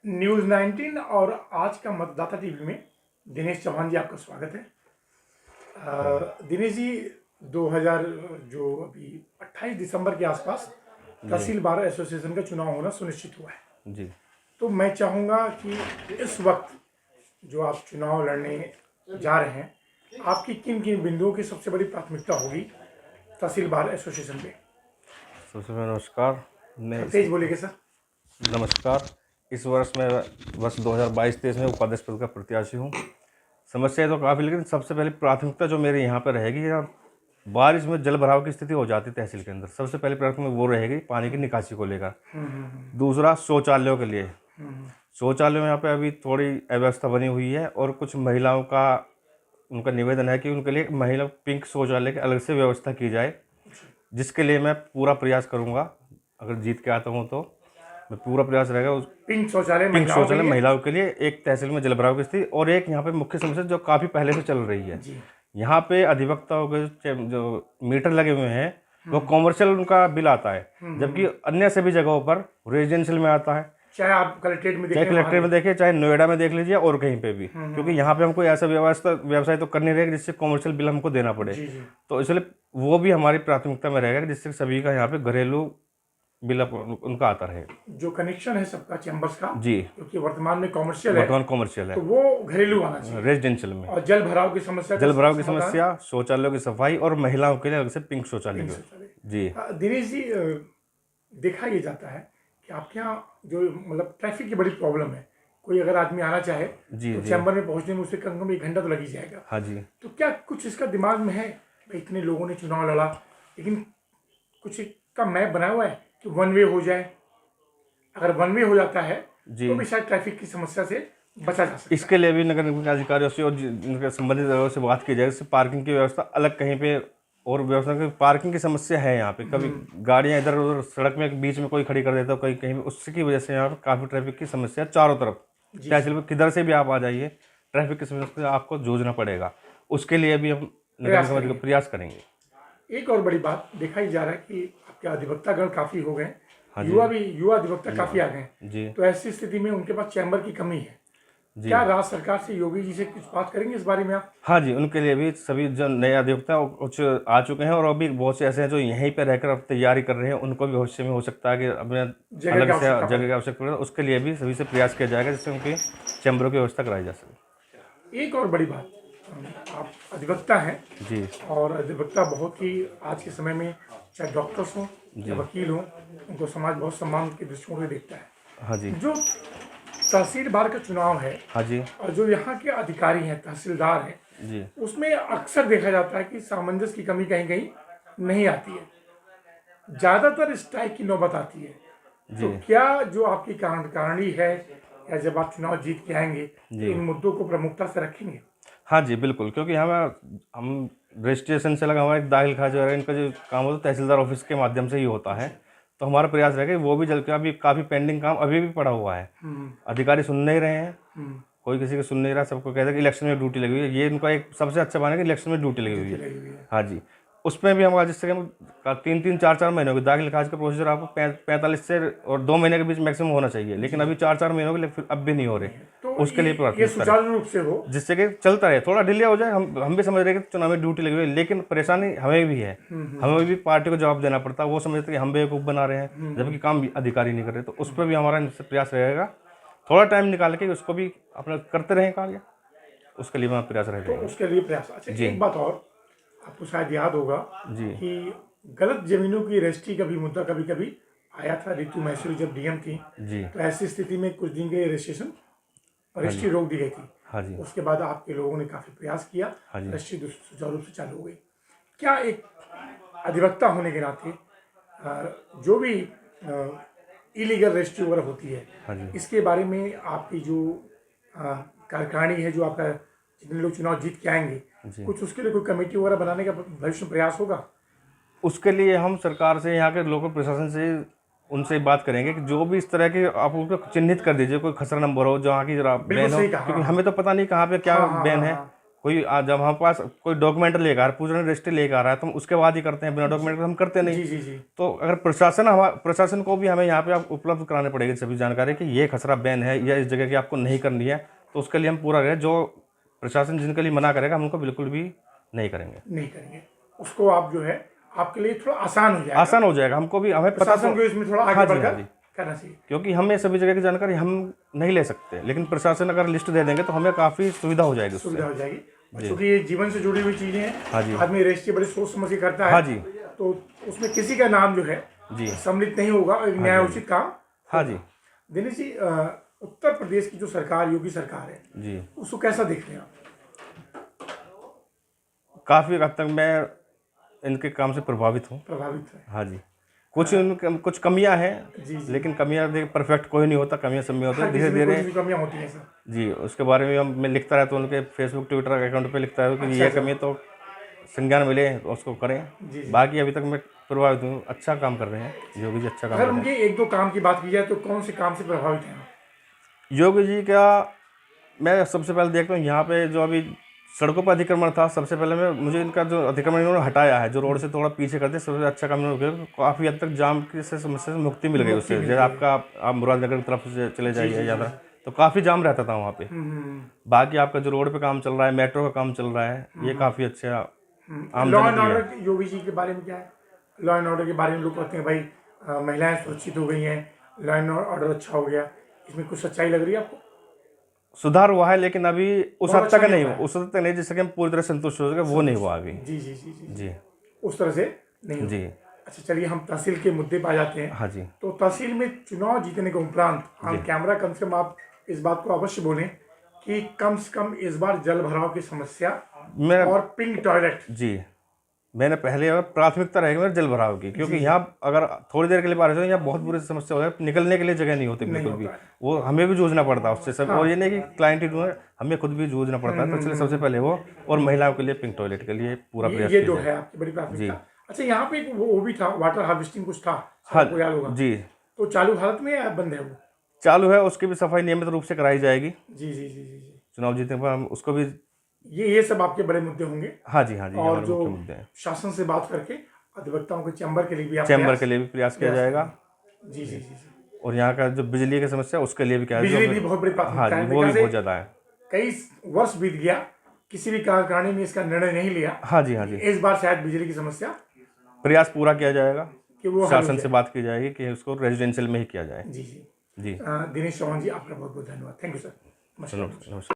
News 19 और आज का मतदाता टीवी में दिनेश चौहान जी आपका स्वागत है। दिनेश जी 2000 जो अभी 28 दिसंबर के आसपास तहसील बार एसोसिएशन का चुनाव होना सुनिश्चित हुआ है जी। तो मैं चाहूँगा कि इस वक्त जो आप चुनाव लड़ने जा रहे हैं आपकी किन किन बिंदुओं की सबसे बड़ी प्राथमिकता होगी तहसील बार एसोसिएशन में। सबसे पहले नमस्कार। तेज बोलिए सर। नमस्कार। इस वर्ष मैं वर्ष 2022-23 में उपाध्यक्ष पद का प्रत्याशी हूँ। समस्याएं तो काफ़ी, लेकिन सबसे पहले प्राथमिकता जो मेरी यहाँ पर रहेगी, यार बारिश में जल भराव की स्थिति हो जाती है तहसील के अंदर, सबसे पहले प्राथमिकता वो रहेगी पानी की निकासी को लेकर। दूसरा शौचालयों के लिए, शौचालयों में यहाँ पे अभी थोड़ी अव्यवस्था बनी हुई है और कुछ महिलाओं का उनका निवेदन है कि उनके लिए महिला पिंक शौचालय की अलग से व्यवस्था की जाए, जिसके लिए मैं पूरा प्रयास करूँगा। अगर जीत के आता हूँ तो मैं पूरा प्रयास रहेगा उस पिंक शौचालय महिलाओं के लिए एक तहसील में जल भराव की स्थिति। और एक यहाँ पे मुख्य समस्या जो काफ़ी पहले से चल रही है, यहाँ पे अधिवक्ताओं के जो मीटर लगे हुए हैं वो कॉमर्शियल उनका बिल आता है, जबकि अन्य सभी जगहों पर रेजिडेंशियल में आता है। चाहे आप कलेक्ट्रेट में देखिए, चाहे नोएडा में देख लीजिए और कहीं पे भी, क्योंकि यहाँ पे हमको ऐसा व्यवसाय तो करने रहेगा जिससे कॉमर्शियल बिल हमको देना पड़े। तो इसलिए वो भी हमारी प्राथमिकता में रहेगा जिससे सभी का यहाँ पे घरेलू बिल उनका आता रहे। जो कनेक्शन है सबका चैम्बर्स का, जी, क्योंकि वर्तमान में कॉमर्शियल है, तो वो घरेलू आना चाहिए रेजिडेंशियल में। और जल भराव की समस्या, शौचालयों की सफाई और महिलाओं के लिए अलग से पिंक शौचालय। जी दिनेश जी, देखा ये जाता है कि आपके यहाँ जो मतलब ट्रैफिक की बड़ी प्रॉब्लम है, कोई अगर आदमी आना चाहे तो चैम्बर में पहुंचने में उसे कम से कम 1 घंटा तो लग ही जाएगा। हाँ जी। तो क्या कुछ इसका दिमाग में है, इतने लोगों ने चुनाव लड़ा, लेकिन कुछ का मैप बनाया हुआ है कि वन वे हो जाए? अगर वन वे हो जाता है तो भी शायद ट्रैफिक की समस्या से बचा जा सकता है। इसके लिए भी नगर निगम के अधिकारियों से और संबंधित लोगों से बात की जाए, जैसे पार्किंग की व्यवस्था अलग कहीं पे और व्यवस्था की। पार्किंग की समस्या है यहाँ पे, कभी गाड़ियाँ इधर उधर सड़क में बीच में कोई खड़ी कर देता है, कोई कहीं, उसकी वजह से यहाँ पर काफ़ी ट्रैफिक की समस्या चारों तरफ। तहसील में किधर से भी आप आ जाइए, ट्रैफिक की समस्या से आपको जूझना पड़ेगा। उसके लिए भी हम नगर निगम का प्रयास करेंगे। एक और बड़ी बात देखा ही जा रहा है कि आपके अधिवक्तागण काफ़ी हो गए, युवा अधिवक्ता काफ़ी आ गए, तो ऐसी स्थिति में उनके पास चैम्बर की कमी है। क्या राज्य सरकार से योगी जी से कुछ बात करेंगे इस बारे में आप? हाँ जी, उनके लिए भी सभी जो नए अधिवक्ता कुछ आ चुके हैं और अभी बहुत से ऐसे हैं जो यहीं पर रहकर अब तैयारी कर रहे हैं, उनको भी भविष्य में हो सकता है कि अपने अलग से जगह की आवश्यकता पड़े, उसके लिए भी सभी से प्रयास किया जाएगा जिससे उनकी चैम्बरों की व्यवस्था कराई जा सके। एक और बड़ी बात, आप अधिवक्ता हैं जी, और अधिवक्ता बहुत ही आज के समय में, चाहे डॉक्टर्स हों या वकील हों, उनको समाज बहुत सम्मान के दृष्टिकोण से देखता है। हाँ जी। जो तहसील बार का चुनाव है, हाँ जी, और जो यहाँ के अधिकारी हैं, तहसीलदार हैं जी, उसमें अक्सर देखा जाता है कि सामंजस्य की कमी कहीं कहीं नहीं आती है, ज़्यादातर स्ट्राइक की नौबत आती है। तो क्या जो आपकी कार्यकारिणी है या जब आप चुनाव जीत के आएंगे तो इन मुद्दों को प्रमुखता से रखेंगे? हाँ जी, बिल्कुल, क्योंकि हम रजिस्ट्रेशन से लगा हमारे दाखिल खारिज वगैरह इनका जो काम होता है तहसीलदार ऑफिस के माध्यम से ही होता है, तो हमारा प्रयास रहेगा वो भी जल्द के। अभी काफ़ी पेंडिंग काम अभी भी पड़ा हुआ है, अधिकारी सुन नहीं रहे हैं, कोई किसी को सुन नहीं रहा, सबको कहता है कि इलेक्शन में ड्यूटी लगी हुई है। ये उनका एक सबसे अच्छा माना कि इलेक्शन में ड्यूटी लगी हुई है। हाँ जी, उसमें भी हमारा जिससे हम 3-3, 4-4 महीनों की दाखिल खारिज का प्रोसीजर आपको 45 से और 2 महीने के बीच मैक्सिमम होना चाहिए, लेकिन अभी 4-4 महीनों के लिए अब भी नहीं हो रहे। तो उसके लिए ये सुचारू रूप से हो, जिससे कि चलता रहे, थोड़ा डिले हो जाए। हम भी समझ रहे हैं कि चुनाव में ड्यूटी लगी हुई है, लेकिन परेशानी हमें भी है, हमें भी पार्टी को जवाब देना पड़ता है। वो समझते कि हम बेवकूफ़ बना रहे हैं जबकि काम अधिकारी नहीं कर रहे, तो उस पर भी हमारा प्रयास रहेगा, थोड़ा टाइम निकाल के उसको भी अपना करते रहें कार्य, उसके लिए हमारा प्रयास रहेगा। तो उसके लिए प्रयास। अच्छा, एक बात और, आपको शायद याद होगा कि गलत जमीनों की रजिस्ट्री का भी मुद्दा कभी कभी आया था। ऋतु महेश्वरी जब डीएम थी तो ऐसी स्थिति में कुछ दिन के रजिस्ट्री रोक दी गई थी। हाँ जी। उसके बाद आपके लोगों ने काफ़ी प्रयास किया, रजिस्ट्री सुचारू रूप से चालू हो गई। क्या एक अधिवक्ता होने के नाते जो भी इलीगल रजिस्ट्री वगैरह होती है, इसके बारे में आपकी जो कार्यकारिणी है, जो आपका जितने लोग चुनाव जीत के आएंगे, कुछ उसके लिए कोई कमेटी वगैरह बनाने का भविष्य में प्रयास होगा? उसके लिए हम सरकार से, यहाँ के लोकल प्रशासन से उनसे बात करेंगे कि जो भी इस तरह के आप उनको चिन्हित कर दीजिए, कोई खसरा नंबर हो जहाँ की जरा बैन हो, क्योंकि हमें तो पता नहीं कहाँ पे क्या बैन है, जब हमारे पास कोई डॉक्यूमेंट लेकर आ रहा है, पूरा रजिस्ट्री लेकर आ रहा है, तो हम उसके बाद ही करते हैं, बिना डॉक्यूमेंट के हम करते नहीं। जी जी जी। तो अगर प्रशासन को भी हमें यहाँ पे आप उपलब्ध कराने पड़ेगी सभी जानकारी कि ये खसरा बैन है या इस जगह की आपको नहीं करनी है, तो उसके लिए हम पूरा रहे, जो प्रशासन जिनके लिए मना करेगा हम उनको बिल्कुल भी नहीं करेंगे। उसको आप जो है आपके लिए थोड़ा आसान हो जाएगा, हमको भी, हमें पता प्रशासन को इसमें थोड़ा आगे बढ़कर करना चाहिए, क्योंकि हमें सभी जगह की जानकारी हम नहीं ले सकते, लेकिन प्रशासन अगर लिस्ट दे देंगे तो हमें काफ़ी सुविधा हो जाएगी। क्योंकि ये जीवन से जुड़ी हुई चीजें हैं। हाँ जी। आदमी रजिस्ट्री बड़ी सोच समझ के करता है। हाँ जी। तो उसमें किसी का नाम जो है जी सम्मिलित नहीं होगा, एक न्यायोचित काम। हाँ जी। दिनेश जी, उत्तर प्रदेश की जो सरकार, योगी सरकार है जी, उसको कैसा देख रहे हैं आप? काफ़ी हद तक मैं इनके काम से प्रभावित हूँ। हाँ जी। कुछ कमियां हैं, लेकिन कमियां परफेक्ट कोई नहीं होता, कमियां सब में होती है, धीरे धीरे कमियां होती हैं सर। जी। उसके बारे में मैं लिखता रहता हूँ, उनके फेसबुक ट्विटर अकाउंट पे लिखता रहता हूँ कि ये कमी तो संज्ञान मिले तो उसको करें। बाकी अभी तक मैं प्रभावित हूँ, अच्छा काम कर रहे हैं योगी जी, अच्छा काम कर रहे हैं। उनके एक दो काम की बात की जाए तो कौन से काम से प्रभावित हैं योगी जी का? मैं सबसे पहले देखता हूँ यहाँ पे जो अभी सड़कों पर अतिक्रमण था, सबसे पहले मुझे इनका जो अतिक्रमण इन्होंने हटाया है, जो रोड से थोड़ा पीछे करते, सबसे अच्छा काम इन्होंने किया। काफ़ी हद तक जाम की समस्या से मुक्ति मिल गई उससे। जैसे आप मुरादनगर की तरफ से चले जाइए ज़्यादा, तो काफ़ी जाम रहता था वहाँ पे। बाकी आपका जो रोड पे काम चल रहा है, मेट्रो का काम चल रहा है, ये काफ़ी अच्छा आम law and order Yogi ji के बारे में क्या है? लॉ एंड ऑर्डर के बारे में लोग कहते हैं भाई महिलाएं सुरक्षित हो गई हैं, लॉ एंड ऑर्डर अच्छा हो गया, इसमें कुछ सच्चाई लग रही है आपको? सुधार हुआ है, लेकिन अभी उस हद तक नहीं हुआ, उस हद तक नहीं जिससे कि हम पूरी तरह संतुष्ट हो सके, वो नहीं हुआ अभी। जी जी जी जी जी, उस तरह से नहीं जी। अच्छा, चलिए हम तहसील के मुद्दे पर आ जाते हैं। हाँ जी। तो तहसील में चुनाव जीतने के उपरांत हम कैमरा कम से कम आप इस बात को अवश्य बोलें कि कम से कम इस बार जल भराव की समस्या और पिंक टॉयलेट, जी, मैंने पहले प्राथमिकता रहेगी मेरे जल भराव की, क्योंकि यहाँ अगर थोड़ी देर के लिए बारिश हो, यहाँ बहुत बुरी समस्या हो जाए, निकलने के लिए जगह नहीं होती बिल्कुल भी, वो हमें भी जूझना पड़ता है उससे सब। और ये नहीं कि क्लाइंट ही दूँ, हमें खुद भी जूझना पड़ता है। तो इसलिए सबसे पहले वो, और महिलाओं के लिए पिंक टॉयलेट के लिए पूरा प्रयास ये जो है आपकी बड़ी प्राथमिकता। अच्छा, यहाँ पे वो भी था, वाटर हार्वेस्टिंग कुछ था, हाँ जी, तो चालू हालत में या बंद है? वो चालू है, उसकी भी सफाई नियमित रूप से कराई जाएगी। जी जी जी जी जी। चुनाव जीतने पर हम उसको भी, ये सब आपके बड़े मुद्दे होंगे। हाँ जी, हाँ जी। और जो शासन से बात करके अधिवक्ताओं के चैम्बर के लिए भी प्रयास किया जाएगा। जी जी जी। और यहाँ का जो बिजली की समस्या, उसके लिए भी क्या है, बिजली भी बहुत बड़ी प्राथमिकता है। वो भी बहुत ज़्यादा है। कई वर्ष बीत गया, किसी भी कार्यकारिणी ने इसका निर्णय नहीं लिया। हाँ जी, हाँ जी। इस बार शायद बिजली की समस्या प्रयास पूरा किया जाएगा कि वो शासन से बात की जाएगी कि उसको रेजिडेंशियल में ही किया जाए। जी जी जी। दिनेश चौहान जी, आपका बहुत बहुत धन्यवाद। Thank you sir. नमस्कार।